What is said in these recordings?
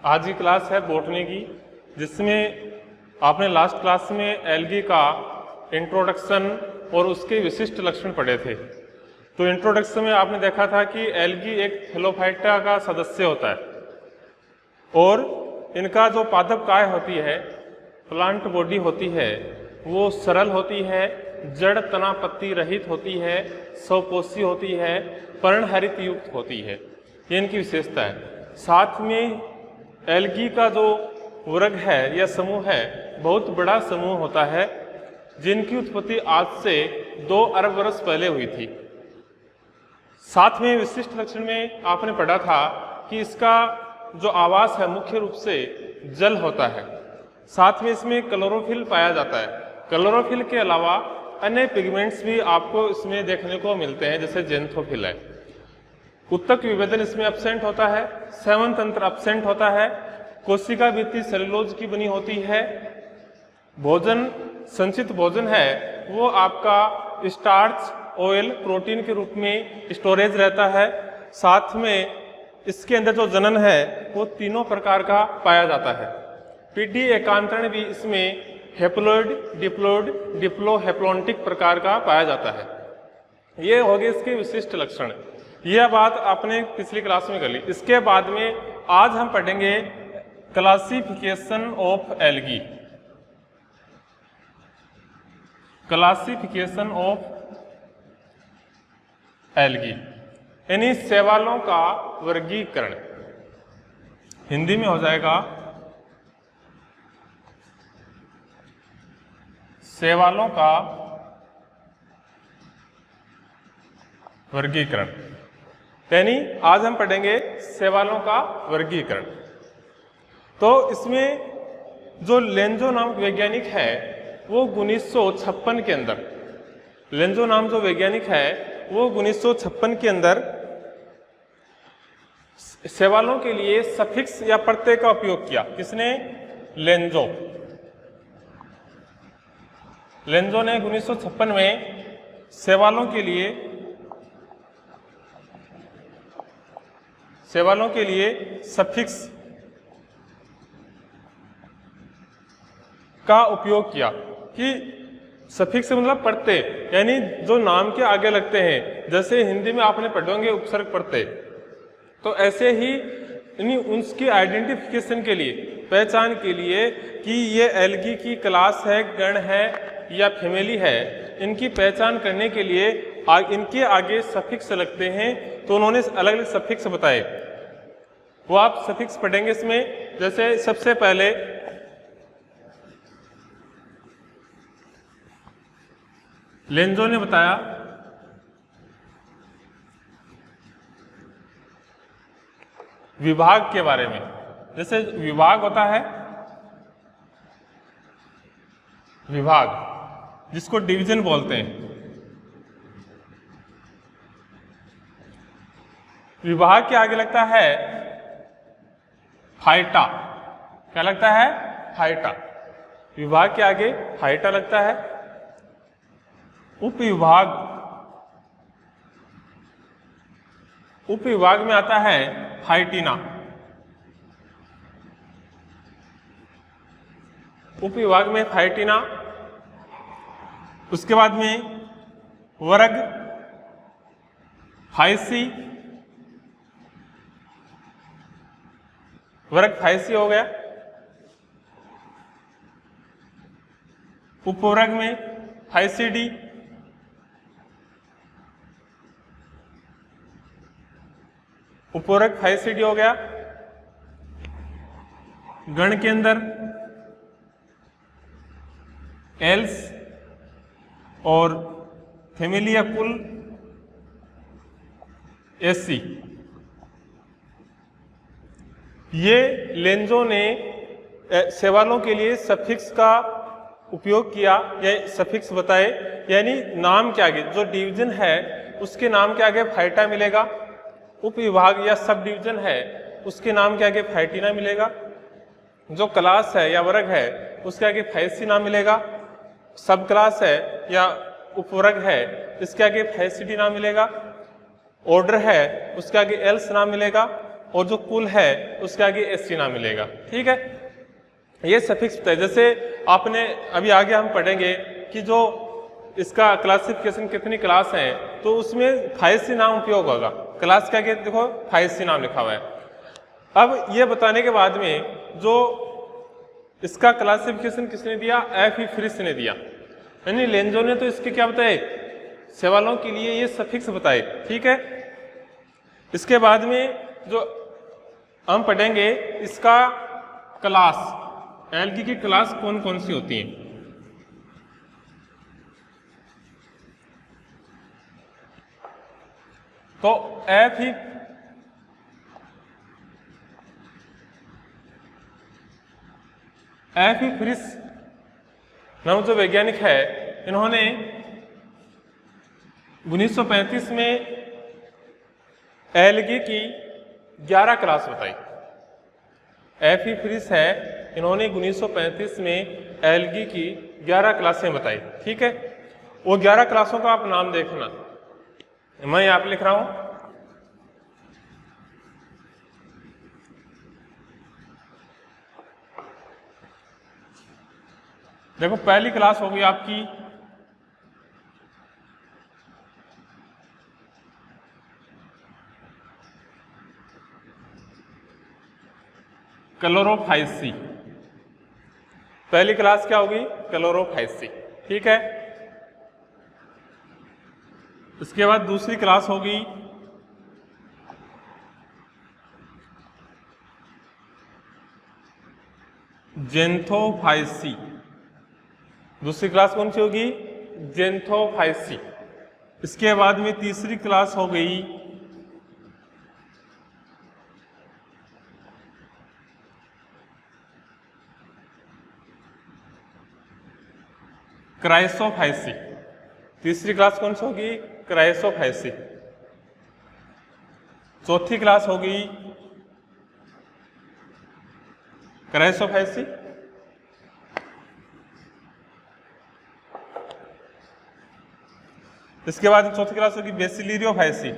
आज की क्लास है बॉटनी की, जिसमें आपने लास्ट क्लास में एल्गी का इंट्रोडक्शन और उसके विशिष्ट लक्षण पढ़े थे। तो इंट्रोडक्शन में आपने देखा था कि एल्गी एक थैलोफाइटा का सदस्य होता है और इनका जो पादप काय होती है, प्लांट बॉडी होती है, वो सरल होती है, जड़ तना पत्ती रहित होती है, स्वपोषी होती है, पर्णहरित युक्त होती है। ये इनकी विशेषता है। साथ में एल्गी का जो वर्ग है या समूह है, बहुत बड़ा समूह होता है, जिनकी उत्पत्ति आज से 2 अरब वर्ष पहले हुई थी। साथ में विशिष्ट लक्षण में आपने पढ़ा था कि इसका जो आवास है मुख्य रूप से जल होता है। साथ में इसमें क्लोरोफिल पाया जाता है। क्लोरोफिल के अलावा अन्य पिगमेंट्स भी आपको इसमें देखने को मिलते हैं, जैसे जेंथोफिल है। उत्तक विभेदन इसमें एब्सेंट होता है, सेवन तंत्र एब्सेंट होता है, कोशिका भित्ति सेलुलोज की बनी होती है। भोजन संचित भोजन है वो आपका स्टार्च, ऑयल, प्रोटीन के रूप में स्टोरेज रहता है। साथ में इसके अंदर जो जनन है वो तीनों प्रकार का पाया जाता है। पीडी एकांतरण भी इसमें हेप्लोइड, डिप्लोइड, डिप्लोहेप्लोन्टिक प्रकार का पाया जाता है। ये हो गए इसके विशिष्ट लक्षण। यह बात आपने पिछली क्लास में कर ली। इसके बाद में आज हम पढ़ेंगे classification of algae. Classification of algae यानी शैवालों का वर्गीकरण। हिंदी में हो जाएगा शैवालों का वर्गीकरण। यानी आज हम पढ़ेंगे शैवालों का वर्गीकरण। तो इसमें जो लेंजो नामक वैज्ञानिक है वो 1956 के अंदर, लेंजो नाम जो वैज्ञानिक है वो 1956 के अंदर शैवालों के लिए सफिक्स या प्रत्यय का उपयोग किया। किसने? लेंजो। लेंजो ने 1956 में शैवालों के लिए सफिक्स का उपयोग किया कि सफिक्स मतलब प्रत्यय, यानी जो नाम के आगे लगते हैं। जैसे हिंदी में आपने पढ़े होंगे उपसर्ग प्रत्यय, तो ऐसे ही उसकी आइडेंटिफिकेशन के लिए, पहचान के लिए कि ये एल्गी की क्लास है, गण है या फैमिली है, इनकी पहचान करने के लिए इनके आगे सफिक्स लगते हैं। तो उन्होंने अलग अलग सफिक्स बताए, वो आप सफिक्स पढ़ेंगे इसमें। जैसे सबसे पहले लेंजो ने बताया विभाग के बारे में। जैसे विभाग होता है, विभाग जिसको डिवीजन बोलते हैं। विभाग के आगे लगता है फाइटा। क्या लगता है? फाइटा। विभाग के आगे फाइटा लगता है। उपविभाग, उपविभाग में आता है फाइटिना। उपविभाग में फाइटिना। उसके बाद में वर्ग फाइसी, वर्ग फाइसी हो गया। उपवर्ग में फाइसीडी, उपवर्ग फाइसीडी हो गया। गण के अंदर एल्स और फैमिलिया कुल एससी। ये लेंजो ने शैवालों के लिए सफिक्स का उपयोग किया या सफिक्स बताए, यानी नाम के आगे जो डिवीजन है उसके नाम के आगे फाइटा मिलेगा। उपविभाग या सब डिवीजन है उसके नाम के आगे फाइटिना मिलेगा। जो क्लास है या वर्ग है उसके आगे फाइसी नाम मिलेगा। सब क्लास है या उपवर्ग है इसके आगे फाइसिटी नाम मिलेगा। ऑर्डर है उसके आगे एल्स नाम मिलेगा। और जो कुल है उसके आगे एससी नाम मिलेगा। ठीक है, ये सफिक्स है। जैसे आपने अभी आगे हम पढ़ेंगे कि जो इसका क्लासिफिकेशन कितनी क्लास हैं, तो उसमें फाइसी नाम उपयोग होगा। क्लास के आगे देखो फाइसी नाम लिखा हुआ है। अब ये बताने के बाद में जो इसका क्लासिफिकेशन किसने दिया, एफ ई फ्रिस ने दिया, यानी लेंजो ने तो इसके क्या बताए, सवालों के लिए ये सफिक्स बताए। ठीक है, इसके बाद में जो हम पढ़ेंगे इसका क्लास, एल्गी की क्लास कौन कौन सी होती हैं। तो एफ ई फ्रिस नाम जो वैज्ञानिक है, इन्होंने 1935 में एल्गी की 11 क्लास बताई। एफ ई फ्रिस है, इन्होंने 1935 में एल्गी की 11 क्लासें बताई। ठीक है, वो 11 क्लासों का आप नाम देखना, मैं यहाँ पे लिख रहा हूं। देखो पहली क्लास होगी आपकी क्लोरोफाइसी। पहली क्लास क्या होगी, क्लोरोफाइसी। ठीक है, इसके बाद दूसरी क्लास होगी जेंथोफाइसी। दूसरी क्लास कौन सी होगी, जेंथोफाइसी। इसके बाद में तीसरी क्लास हो गई क्राइसोफाइसी। तीसरी क्लास कौन सी होगी, क्राइसोफाइसी। चौथी क्लास होगी क्राइसोफाइसी। इसके बाद चौथी क्लास होगी बेसिलिरियोफाइसी।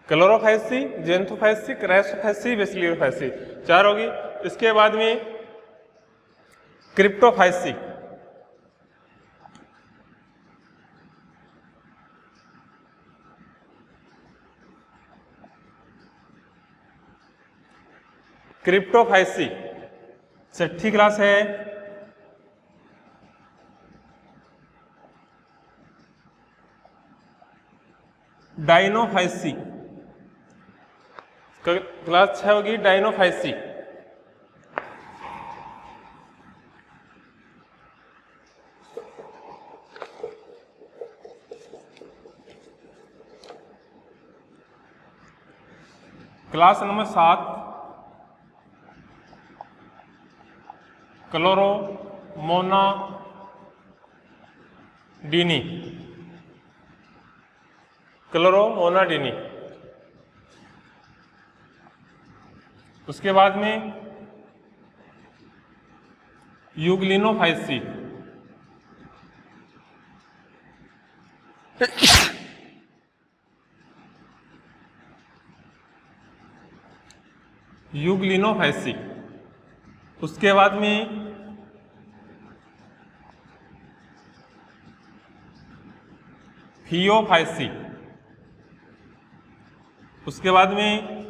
क्लोरोफाइसी, जेंथोफाइसी, क्राइसोफाइसी, बेसिलिरियोफाइसी, 4 होगी। इसके बाद में क्रिप्टोफाइसी। क्रिप्टोफाइसी छठी क्लास है डाइनोफाइसी। क्लास 6 होगी डाइनोफाइसी। Class number 7 क्लोरोमोनाडीनी। क्लोरोमोनाडीनी। उसके बाद में यूग्लिनोफाइसी। यूग्लिनोफाइसी। उसके बाद में थियोफाइसी। उसके बाद में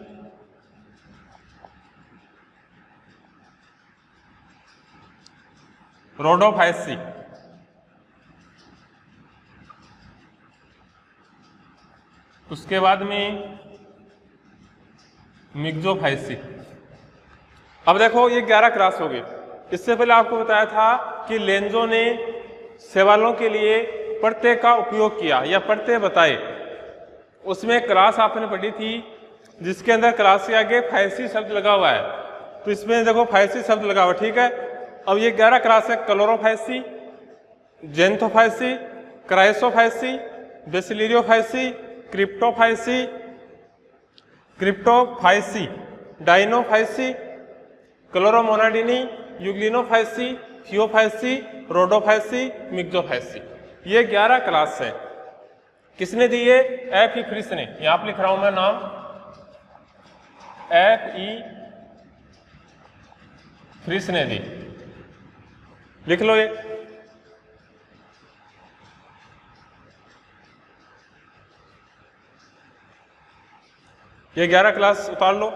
रोडोफाइसी। उसके बाद में मिक्सोफाइसी। अब देखो ये 11 क्लास हो गई। इससे पहले आपको बताया था कि लेंजो ने सवालों के लिए प्रत्यय का उपयोग किया या प्रत्यय बताए। उसमें क्लास आपने पढ़ी थी जिसके अंदर क्लास के आगे फाइसी शब्द लगा हुआ है, तो इसमें देखो फाइसी शब्द लगा हुआ, ठीक है। अब ये 11 क्लास है, क्लोरोफाइसी, जेंथोफाइसी, क्राइसोफाइसी, बेसिलिरियोफाइसी, क्रिप्टोफाइसी, डाइनोफाइसी, क्लोरोमोनाडीनी, यूग्लिनोफाइसी, थियोफाइसी, रोडोफाइसी, मिक्सोफाइसी। ये 11 क्लास हैं। किसने दी है? एफ ई फ्रिस ने। यहां पर लिख रहा हूं मैं नाम, एफ ई फ्रिस ने दी, लिख लो ये 11 क्लास उतार लो।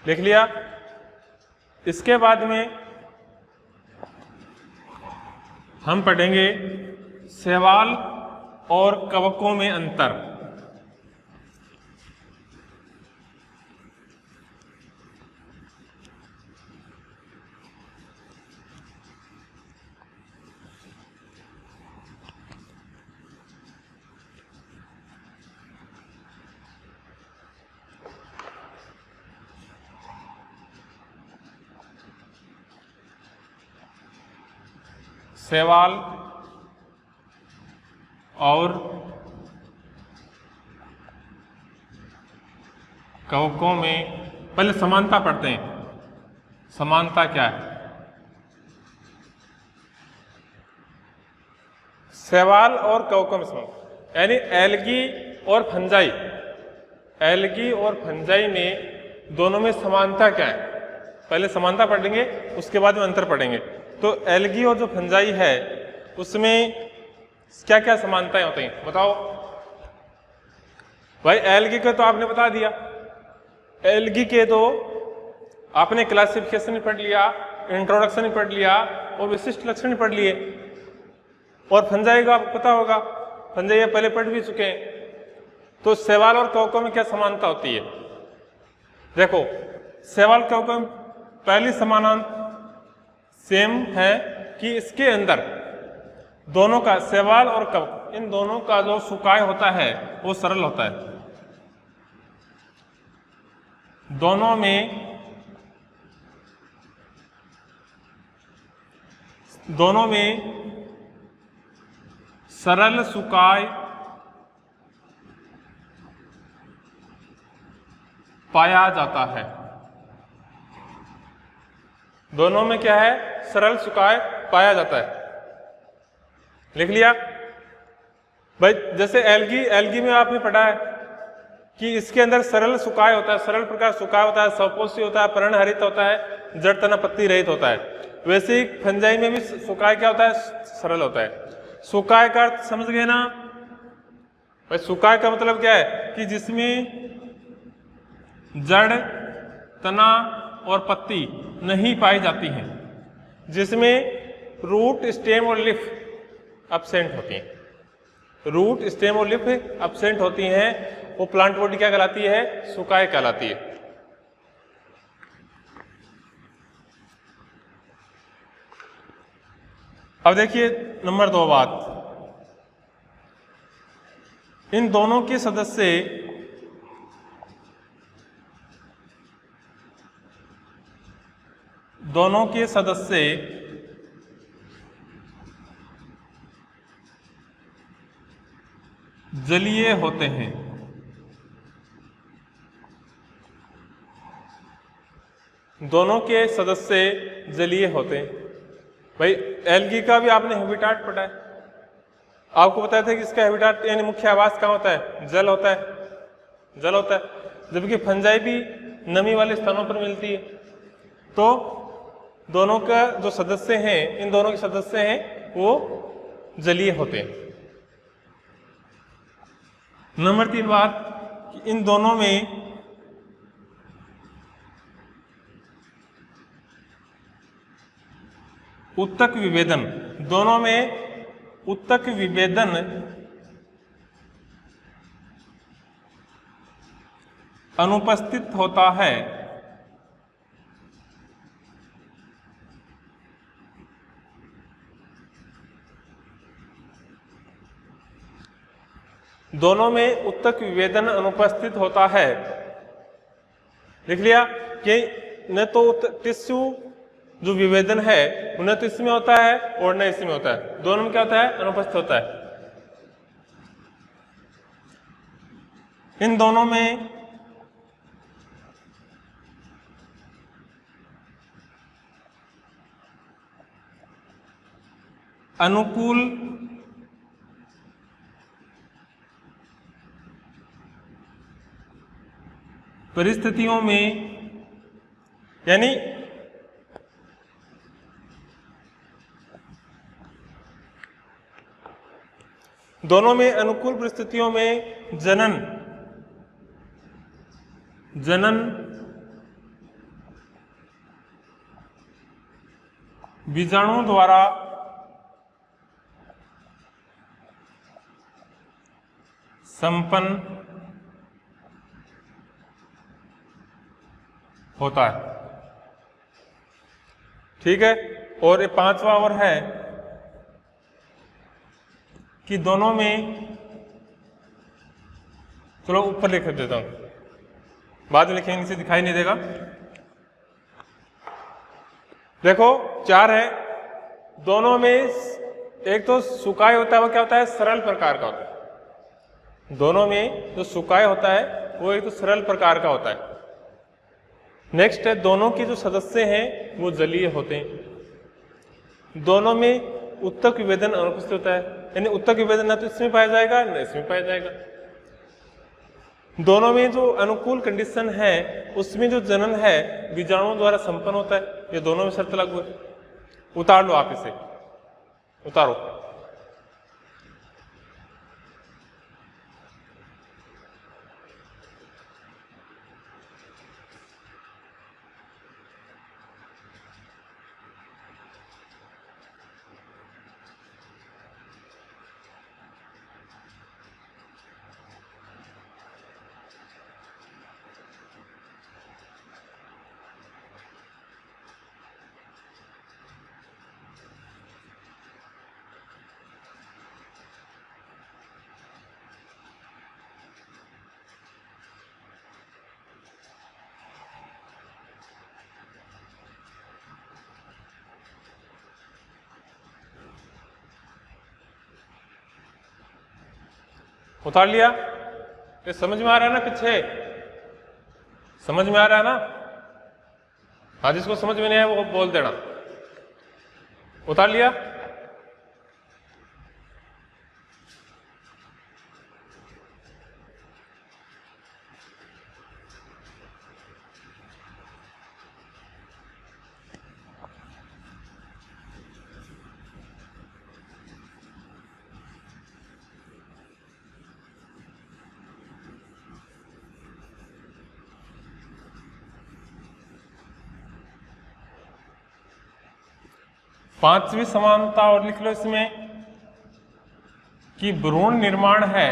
लिख लिया। इसके बाद में हम पढ़ेंगे शैवाल और कवकों में अंतर। शैवाल और कवकों में पहले समानता पढ़ते हैं। समानता क्या है? शैवाल और कवकों में समानता यानी एल्गी और फंजाई, एल्गी और फंजाई में दोनों में समानता क्या है? पहले समानता पढ़ेंगे, उसके बाद में अंतर पढ़ेंगे। तो एल्गी और जो फंजाई है उसमें क्या क्या समानताएं होती हैं बताओ भाई। एल्गी के तो आपने बता दिया, एल्गी के तो आपने क्लासिफिकेशन पढ़ लिया, इंट्रोडक्शन पढ़ लिया और विशिष्ट लक्षण पढ़ लिए। और फंजाई का आपको पता होगा, फंजाई पहले पढ़ भी चुके हैं। तो शैवाल और कवकों में क्या समानता होती है? देखो, शैवाल कवकों में पहली समानांतर सेम है कि इसके अंदर दोनों का, शैवाल और कवक, इन दोनों का जो सुकाय होता है वो सरल होता है। दोनों में सरल सुकाय पाया जाता है। दोनों में क्या है? सरल सुकाय पाया जाता है। लिख लिया भाई। जैसे एल्गी में आपने पढ़ा है कि इसके अंदर सरल सुकाय होता है, सरल प्रकार सुकाय होता है, स्वपोषी होता है, पर्णहरित होता है, जड़ तना पत्ती रहित होता है। वैसे ही फंजाई में भी सुकाय क्या होता है? सरल होता है। सुकाय का अर्थ समझ गए ना भाई? सुकाय का मतलब क्या है कि जिसमें जड़, तना और पत्ती नहीं पाई जाती हैं, जिसमें रूट, स्टेम और लिफ एब्सेंट होती हैं। रूट, स्टेम और लिफ एब्सेंट होती हैं, वो प्लांट बॉडी क्या कहलाती है? सुकाय कहलाती है। अब देखिए नंबर 2 बात, इन दोनों के सदस्य जलीय होते हैं। दोनों के सदस्य जलीय होते हैं। भाई एल्गी का भी आपने हैबिटाट पढ़ा है, आपको बताया था कि इसका हैबिटाट यानी मुख्य आवास कहाँ होता है, जल होता है, जल होता है, जबकि फंजाई भी नमी वाले स्थानों पर मिलती है। तो दोनों का जो सदस्य हैं, इन दोनों के सदस्य हैं वो जलीय होते हैं। नंबर 3 बात कि इन दोनों में उत्तक विभेदन, दोनों में उत्तक विभेदन अनुपस्थित होता है। दोनों में उत्तक विभेदन अनुपस्थित होता है। लिख लिया कि न तो टिश्यू जो विभेदन है न तो इसमें होता है और न इसमें होता है, दोनों में क्या होता है, अनुपस्थित होता है। इन दोनों में अनुकूल परिस्थितियों में, यानी दोनों में अनुकूल परिस्थितियों में जनन बीजाणु द्वारा संपन्न होता है। ठीक है, और ये 5वां और है कि दोनों में, चलो ऊपर लिख देता हूं, बाद में लिखेंगे, नीचे दिखाई नहीं देगा। देखो 4 है, दोनों में एक तो सुकाय होता है, वो क्या होता है, सरल प्रकार का होता है। दोनों में जो सुकाय होता है वो एक तो सरल प्रकार का होता है। नेक्स्ट है, दोनों के जो सदस्य हैं वो जलीय होते हैं। दोनों में उत्तक विभेदन अनुपस्थित होता है, यानी उत्तक विभेदन ना तो इसमें पाया जाएगा न इसमें पाया जाएगा। दोनों में जो अनुकूल कंडीशन है उसमें जो जनन है बीजाणुओं द्वारा संपन्न होता है। ये दोनों में शर्त लागू है। उतार लो आप इसे, उतारो। उतार लिया? ये समझ में आ रहा है ना? पीछे समझ में आ रहा है ना? हाँ, जिसको समझ में नहीं आया वो बोल देना। उतार लिया? पांचवी समानता और लिख लो इसमें कि भ्रूण निर्माण है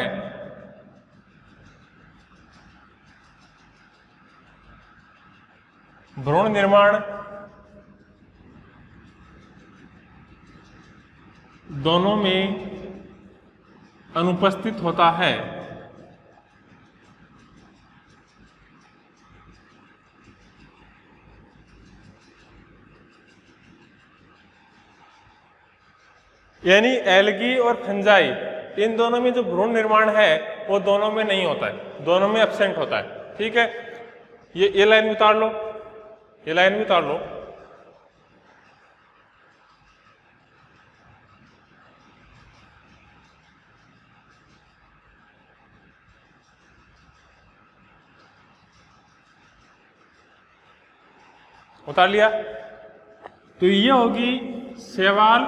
भ्रूण निर्माण दोनों में अनुपस्थित होता है। यानी एल्गी और फंजाई इन दोनों में जो भ्रूण निर्माण है वो दोनों में नहीं होता है, दोनों में एब्सेंट होता है। ठीक है, ये लाइन उतार लो, ये लाइन भी उतार लो। उतार लिया। तो ये होगी शैवाल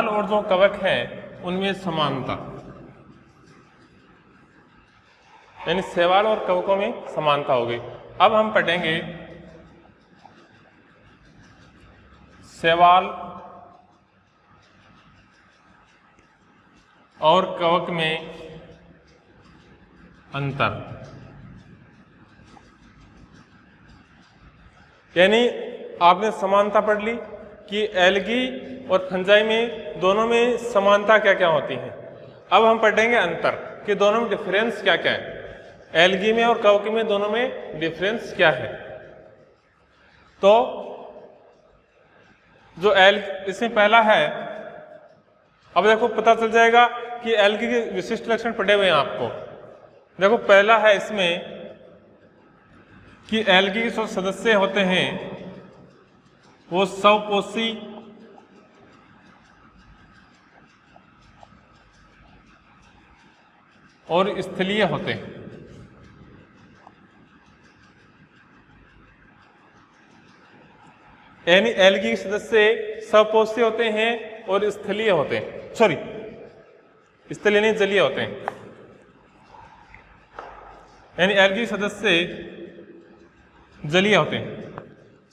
और जो कवक है उनमें समानता, यानी शैवाल और कवकों में समानता हो गई। अब हम पढ़ेंगे शैवाल और कवक में अंतर, यानी आपने समानता पढ़ ली कि एल्गी और फंजाई में दोनों में समानता क्या क्या होती है। अब हम पढ़ेंगे अंतर कि दोनों में डिफरेंस क्या क्या है, एल्गी में और कवक में दोनों में डिफरेंस क्या है। तो जो इसमें पहला है, अब देखो पता चल जाएगा कि एल्गी के विशिष्ट लक्षण पढ़े हुए हैं आपको। देखो पहला है इसमें कि एल्गी के जो सदस्य होते हैं वो स्वपोषी और स्थलीय होते हैं। यानी एल्गी के सदस्य स्वपोषी होते हैं और स्थलीय होते हैं, सॉरी स्थलीय नहीं जलीय होते हैं। यानी एल्गी सदस्य जलीय होते हैं,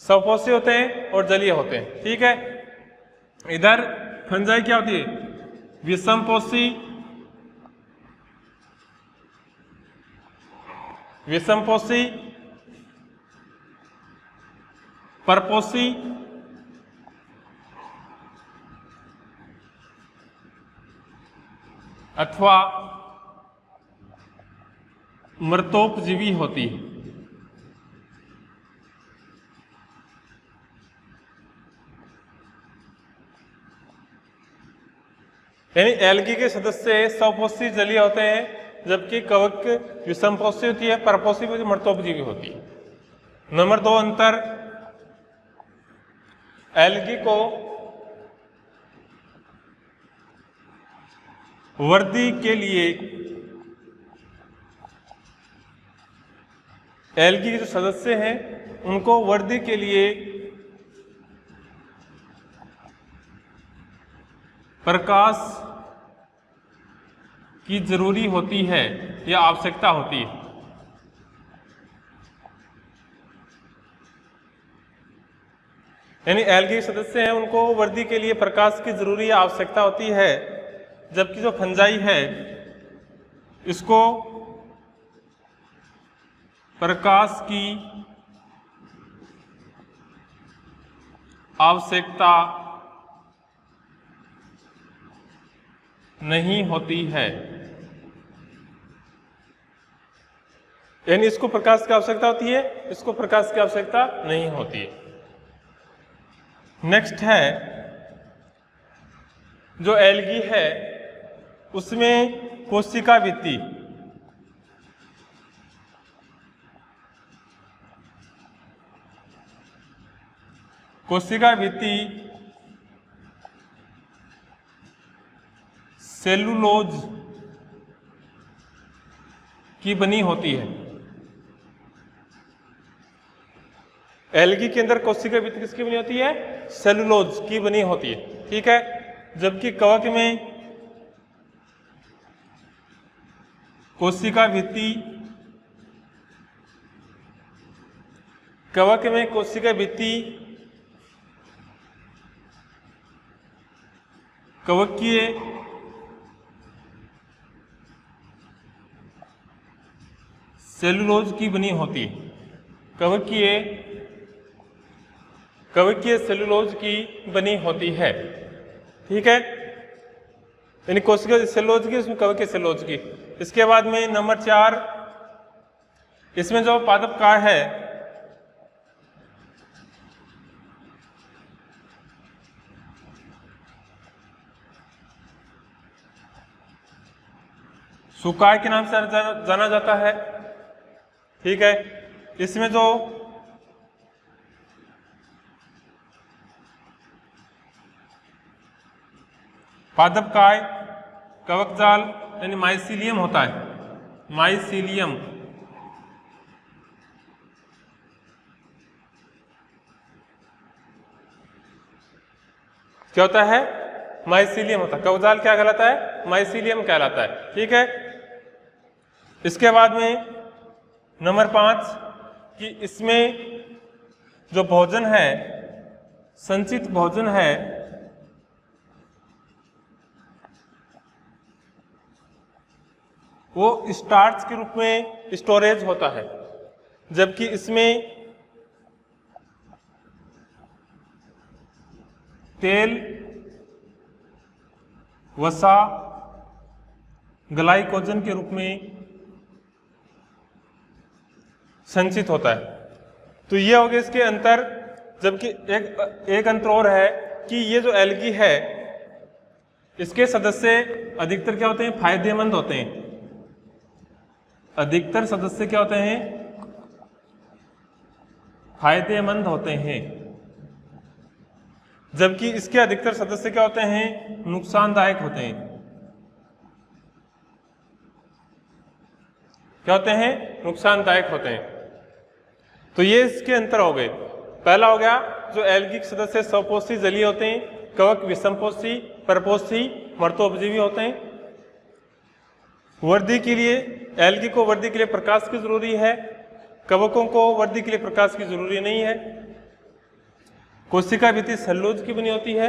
स्वपोषी होते हैं और जलीय होते हैं। ठीक है। इधर फंजाई क्या होती है, विषमपोषी, परपोषी अथवा मृतोपजीवी होती है। यानी एल्गी के सदस्य स्वपोषी जलीय होते हैं, जबकि कवक विषमपोषी होती है, परपोषी मृतोपजीवी होती है। नंबर 2 अंतर, एल्गी को वर्दी के लिए, एल्गी के जो सदस्य हैं उनको वर्दी के लिए प्रकाश की जरूरी होती है या आवश्यकता होती है। यानी एल्गी के सदस्य हैं उनको वर्दी के लिए प्रकाश की जरूरी या आवश्यकता होती है, जबकि जो फंजाई है इसको प्रकाश की आवश्यकता नहीं होती है। यानी इसको प्रकाश की आवश्यकता होती है, इसको प्रकाश की आवश्यकता नहीं होती है। नेक्स्ट है, जो एल्गी है उसमें कोशिका भित्ति, सेलुलोज की बनी होती है। एल्गी के अंदर कोशिका भित्ति किसकी बनी होती है, सेलुलोज की बनी होती है। ठीक है। जबकि कवक में कोशिका भित्ति, कवकीय सेलुलोज की बनी होती है, कवकीय सेलुलोज की बनी होती है। ठीक है। यानी कोशिका सेलुलोज की, उसमें कवकीय सेलुलोज की। इसके बाद में नंबर 4, इसमें जो पादप काय है सुकाय के नाम से जाना जाता है। ठीक है। इसमें जो पादप काय, कवकजाल यानी माइसीलियम होता है, माइसीलियम क्या होता है? माइसीलियम होता है। कवकजाल क्या कहलाता है? माइसीलियम कहलाता है। ठीक है। इसके बाद में नंबर 5 कि इसमें जो भोजन है, संचित भोजन है, वो स्टार्च के रूप में स्टोरेज होता है, जबकि इसमें तेल, वसा, ग्लाइकोजन के रूप में संचित होता है। तो ये हो गया इसके अंतर। जबकि एक अंतर और है कि ये जो एल्गी है, इसके सदस्य अधिकतर क्या होते हैं? फायदेमंद होते हैं। अधिकतर सदस्य क्या होते हैं? फायदेमंद होते हैं, जबकि इसके अधिकतर सदस्य क्या होते हैं? नुकसानदायक होते हैं। क्या होते हैं? नुकसानदायक होते हैं। तो ये इसके अंतर हो गए। पहला हो गया जो एल्गी के सदस्य स्वपोषी जलीय होते हैं, कवक विषमपोषी, परपोषी, मर्तोपजीवी होते हैं। वृद्धि के लिए, एल्गी को वृद्धि के लिए प्रकाश की जरूरी है, कवकों को वृद्धि के लिए प्रकाश की जरूरी नहीं है। कोशिका भित्ति सेलुलोज की बनी होती है।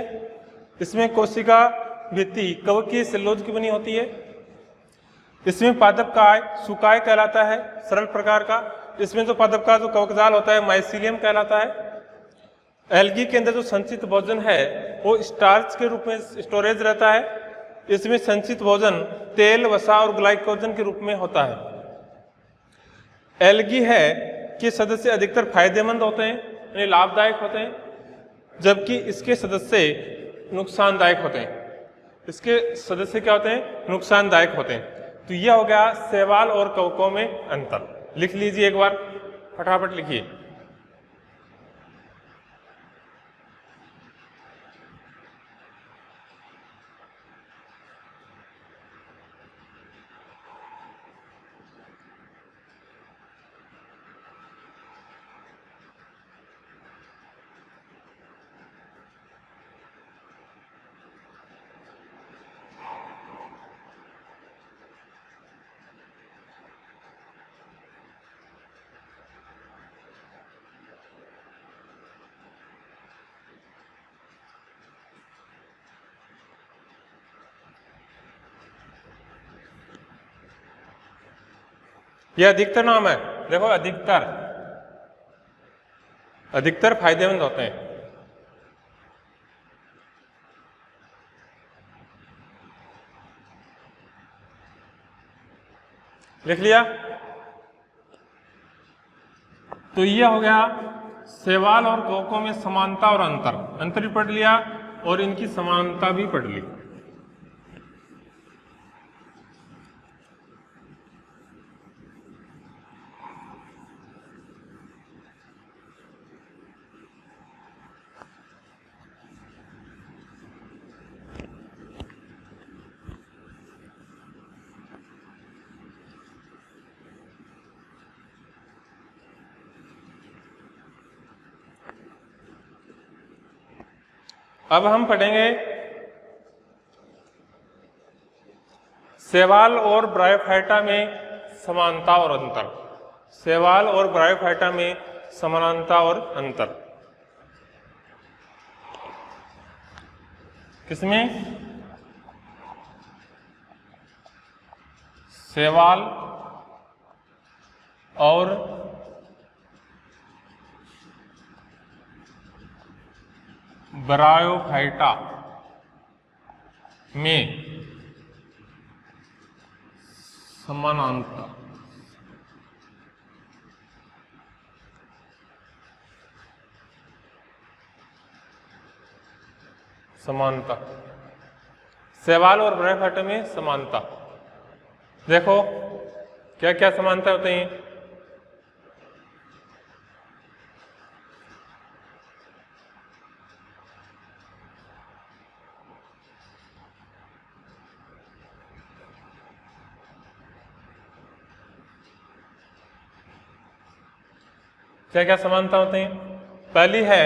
इसमें कोशिका भित्ति कवक की सेलुलोज की बनी होती है। इसमें पादपकाय सुकाय कहलाता है, सरल प्रकार का। इसमें जो पादपकाय जो कवकजाल होता है माइसीलियम कहलाता है। एल्गी के अंदर जो संचित भोजन है वो स्टार्च के रूप में स्टोरेज रहता है। इसमें संचित भोजन तेल, वसा और ग्लाइकोजन के रूप में होता है। एल्गी है कि सदस्य अधिकतर फायदेमंद होते हैं, यानी लाभदायक होते हैं, जबकि इसके सदस्य नुकसानदायक होते हैं। इसके सदस्य क्या होते हैं? नुकसानदायक होते हैं। तो यह हो गया शैवाल और कवकों में अंतर। लिख लीजिए एक बार, फटाफट लिखिए। यह अधिकतर नाम है। देखो, अधिकतर फायदेमंद होते हैं। लिख लिया? तो यह हो गया शैवाल और कवकों में समानता और अंतर भी पढ़ लिया और इनकी समानता भी पढ़ ली। अब हम पढ़ेंगे शैवाल और ब्रायोफाइटा में समानता और अंतर। शैवाल और ब्रायोफाइटा में समानता और अंतर किसमें? शैवाल और ब्रायोफाइटा में समानांतर। समानता, शैवाल और ब्रायोफाइटा में समानता। देखो क्या क्या समानता होते हैं। क्या क्या समानता होते हैं? पहली है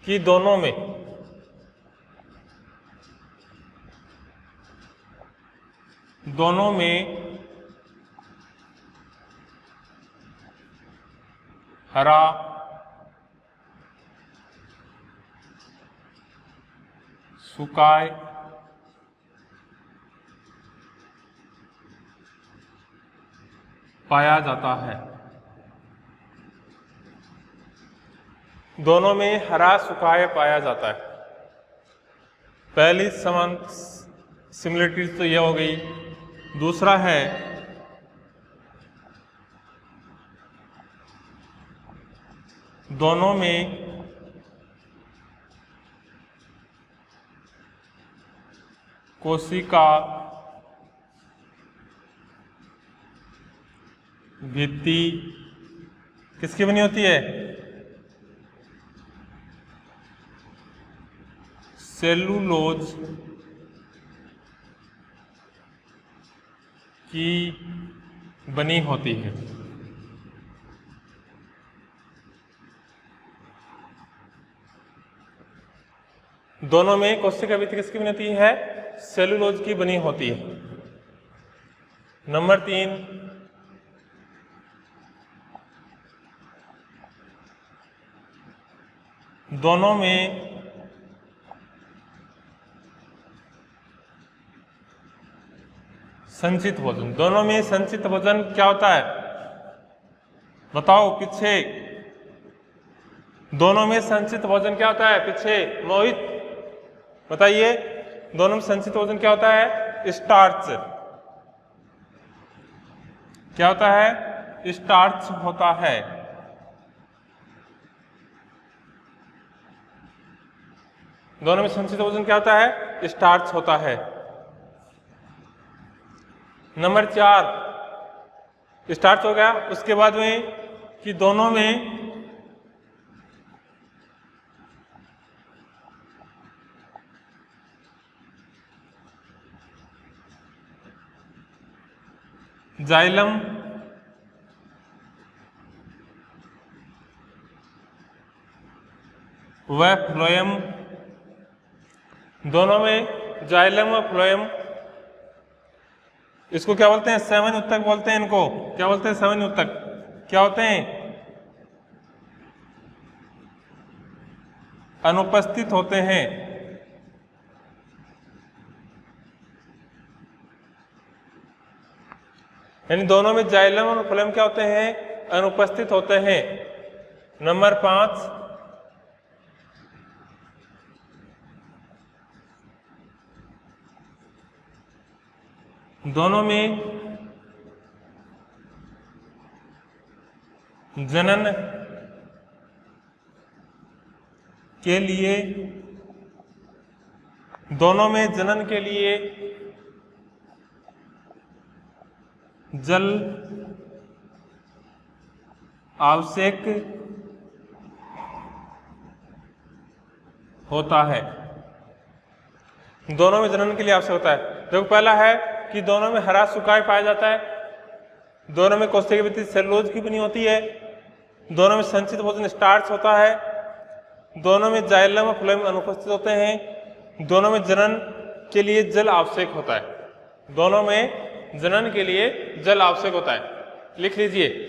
कि दोनों में हरा सुकाय पाया जाता है। दोनों में हरा सुकाय पाया जाता है। पहली समान सिमिलरिटी तो यह हो गई। दूसरा है दोनों में कोशिका भित्ति किसकी बनी होती है? सेलुलोज की बनी होती है। दोनों में कोशिका भित्ति किसकी बनी होती है? सेलुलोज की बनी होती है। नंबर 3, दोनों में संचित भोजन। दोनों में संचित भोजन क्या होता है? बताओ पीछे। दोनों में संचित भोजन क्या होता है? पीछे मोहित बताइए। दोनों में संचित भोजन क्या होता है? स्टार्च। क्या होता है? स्टार्च होता है। दोनों में संचित भोजन क्या होता है? स्टार्च होता है। नंबर 4 स्टार्च हो गया। उसके बाद में कि दोनों में जाइलम व फ्लोएम। दोनों में जाइलम व फ्लोएम, इसको क्या बोलते हैं? 7 उत्तक बोलते हैं। इनको क्या बोलते हैं? 7 उत्तक। क्या होते हैं? अनुपस्थित होते हैं। यानी दोनों में जाइलम और फ्लोएम क्या होते हैं? अनुपस्थित होते हैं। नंबर 5, दोनों में जनन के लिए जल आवश्यक होता है। दोनों में जनन के लिए आवश्यक होता है। देखो पहला है कि दोनों में हरा सुकाय पाया जाता है। दोनों में कोशिका भित्ति सेलुलोज की बनी होती है। दोनों में संचित भोजन स्टार्च होता है। दोनों में जाइलम और फ्लोएम अनुपस्थित होते हैं। दोनों में जनन के लिए जल आवश्यक होता है। दोनों में जनन के लिए जल आवश्यक होता है। लिख लीजिए।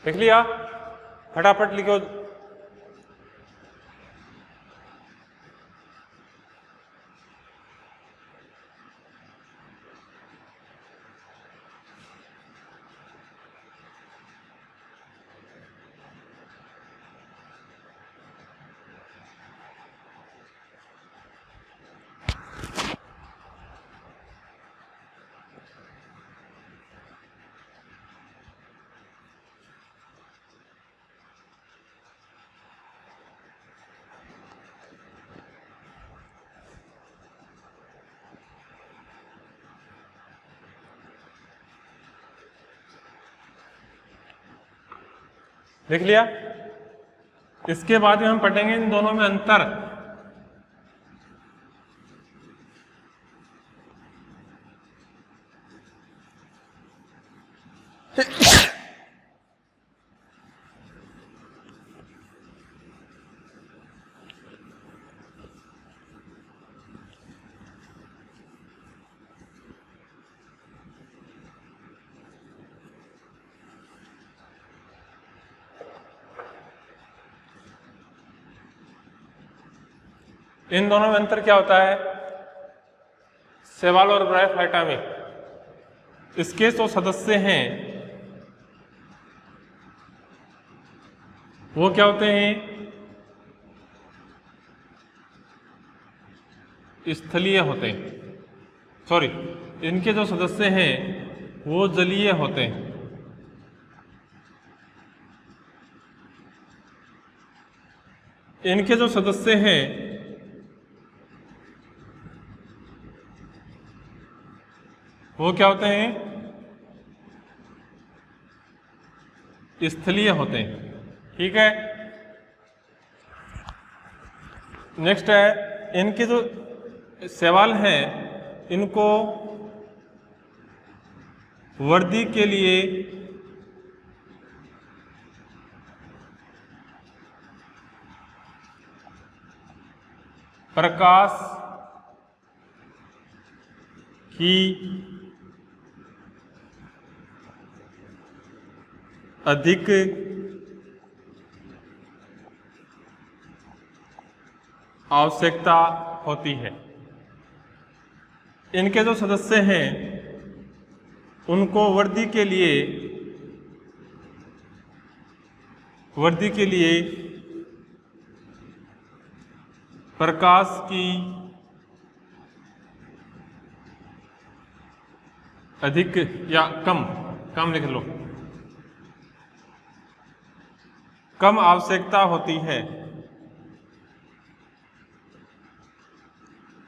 लिख लिया? फटाफट लिखो। लिख लिया। इसके बाद में हम पढ़ेंगे इन दोनों में अंतर। इन दोनों में अंतर क्या होता है? सेवाल और ब्रायोफाइटा में इसके जो सदस्य हैं वो क्या होते हैं? स्थलीय होते हैं। सॉरी, इनके जो सदस्य हैं वो जलीय होते हैं। इनके जो सदस्य हैं वो क्या होते हैं? स्थलीय होते हैं। ठीक है। नेक्स्ट है, इनके जो सवाल हैं इनको वर्दी के लिए प्रकाश की अधिक आवश्यकता होती है। इनके जो सदस्य हैं उनको वर्दी के लिए प्रकाश की अधिक या कम लिख लो, कम आवश्यकता होती है।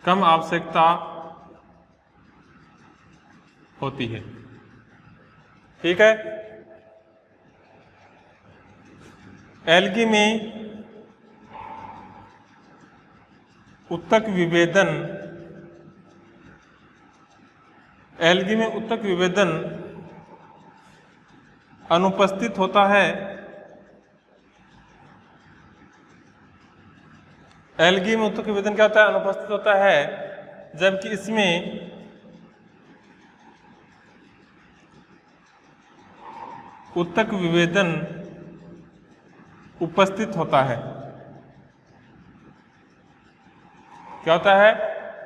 कम आवश्यकता होती है। ठीक है। एल्गी में ऊतक विभेदन, एल्गी में ऊतक विभेदन अनुपस्थित होता है। एल्गी में ऊतक विभेदन क्या होता है? अनुपस्थित होता है, जबकि इसमें ऊतक विभेदन उपस्थित होता है। क्या होता है?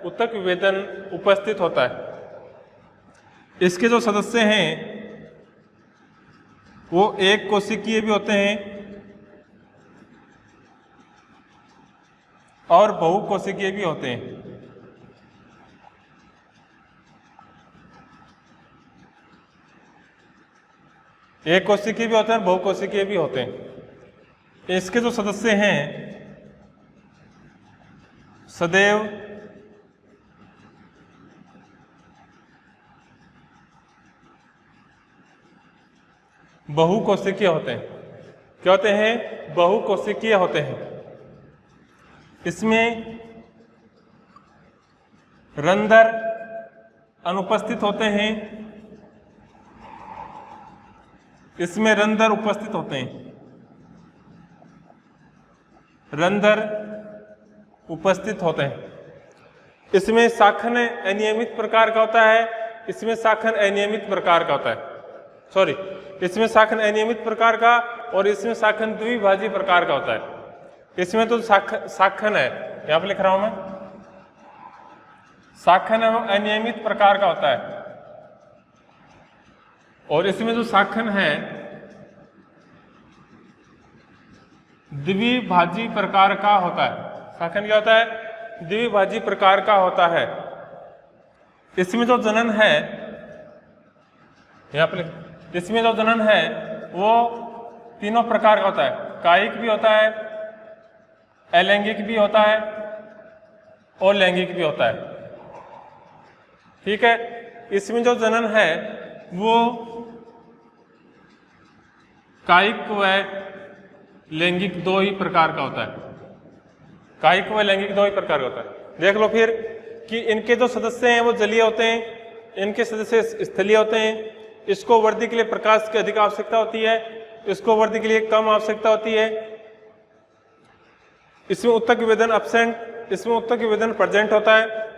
ऊतक विभेदन उपस्थित होता है। इसके जो सदस्य हैं वो एक कोशिकीय भी होते हैं और बहुकोशिकीय भी होते हैं। एक कोशिकीय भी होते हैं, बहुकोशिकीय भी होते हैं। इसके जो सदस्य हैं सदैव बहुकोशिकीय होते हैं। क्या होते हैं? बहुकोशिकीय होते हैं। इसमें रंध्र अनुपस्थित होते हैं। इसमें रंध्र उपस्थित होते हैं। रंध्र उपस्थित होते हैं। इसमें शाखन अनियमित प्रकार का होता है। इसमें शाखन अनियमित प्रकार का होता है। सॉरी, इसमें शाखन अनियमित प्रकार का और इसमें शाखन द्विभाजी प्रकार का होता है। इसमें तो शाखन है, यहां पर लिख रहा हूं मैं, शाखन एवं अनियमित प्रकार का होता है। और इसमें जो शाखन है द्विभाजी प्रकार का होता है। शाखन क्या होता है? द्विभाजी प्रकार का होता है। इसमें जो जनन है, यहां पर इसमें जो जनन है वो तीनों प्रकार का होता है। कायिक भी होता है, अलैंगिक भी होता है और लैंगिक भी होता है। ठीक है। इसमें जो जनन है वो कायिक व लैंगिक दो ही प्रकार का होता है, कायिक व लैंगिक दो ही प्रकार का होता है। देख लो फिर कि इनके जो सदस्य हैं वो जलीय होते हैं, इनके सदस्य स्थलीय होते हैं। इसको वृद्धि के लिए प्रकाश की अधिक आवश्यकता होती है, इसको वृद्धि के लिए कम आवश्यकता होती है। इसमें उत्तक विभेदन एब्सेंट, इसमें उत्तक विभेदन प्रेजेंट होता है।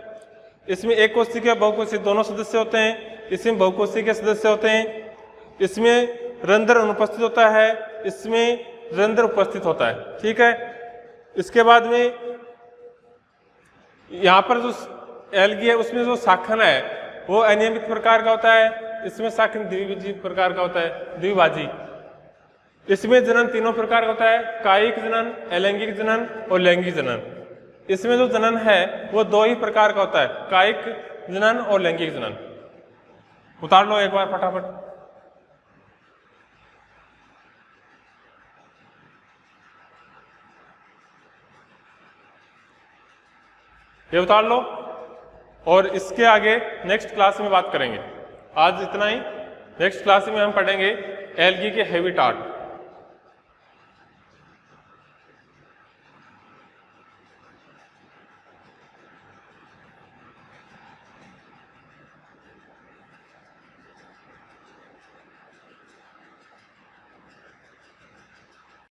इसमें एक कोशिकी के बहुकोशिकीय दोनों सदस्य होते हैं, इसमें बहुकोशिकीय के सदस्य होते हैं। इसमें रंध्र अनुपस्थित होता है, इसमें रंध्र उपस्थित होता है। ठीक है, इसके बाद में यहाँ पर जो एल्गी है उसमें जो शाखन है वो अनियमित प्रकार का होता है, इसमें शाखन द्विभाजी प्रकार का होता है, द्विभाजी। इसमें जनन तीनों प्रकार का होता है, कायिक जनन, अलैंगिक जनन और लैंगिक जनन। इसमें जो जनन है वो दो ही प्रकार का होता है, कायिक जनन और लैंगिक जनन। उतार लो एक बार फटाफट। ये उतार लो और इसके आगे नेक्स्ट क्लास में बात करेंगे। आज इतना ही, नेक्स्ट क्लास में हम पढ़ेंगे एल्गी के हैबिटाट।